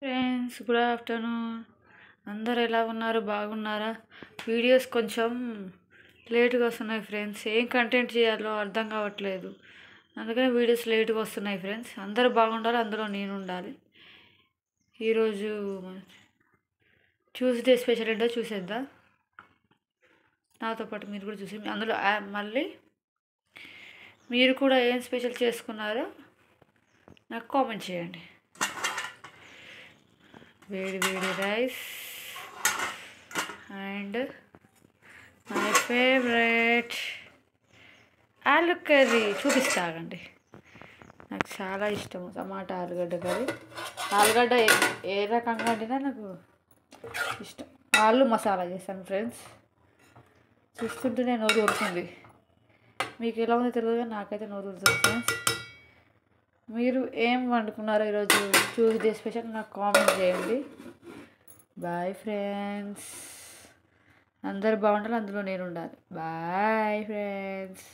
Friends, good afternoon. అందరు ఎలా ఉన్నారు? బాగున్నారా? వీడియోస్ కొంచెం లేట్గా వస్తున్నాయి ఫ్రెండ్స్. ఏం కంటెంట్ చేయాలో అర్థం కావట్లేదు, అందుకని వీడియోస్ లేట్గా వస్తున్నాయి ఫ్రెండ్స్. అందరూ బాగుండాలి, అందులో నేను ఉండాలి. ఈరోజు ట్యూస్డే స్పెషల్ ఏంటో చూసేద్దాం. నాతో పాటు మీరు కూడా చూసి అందులో మళ్ళీ మీరు కూడా ఏం స్పెషల్ చేసుకున్నారో నాకు కామెంట్ చేయండి. వేడి వేడి రైస్ అండ్ మై ఫేవరెట్ ఆలు కర్రీ చూపిస్తాగండి. నాకు చాలా ఇష్టము టమాటా ఆలుగడ్డ కర్రీ. ఆలుగడ్డ ఏ రకంగా వండినా నాకు ఇష్టం. ఆలు మసాలా చేస్తాను ఫ్రెండ్స్. చూస్తుంటేనే నోరు ఊరుతుంది. మీకు ఎలా ఉందో తెలియదు కానీ నాకైతే నోరు ఊరుతుంది ఫ్రెండ్స్. మీరు ఏం వండుకున్నారో ఈరోజు ట్యూస్డే స్పెషల్ నాకు కామెంట్ చేయండి. Bye friends. అందరు బాగుండాలి, అందులో నేను ఉండాలి. Bye friends.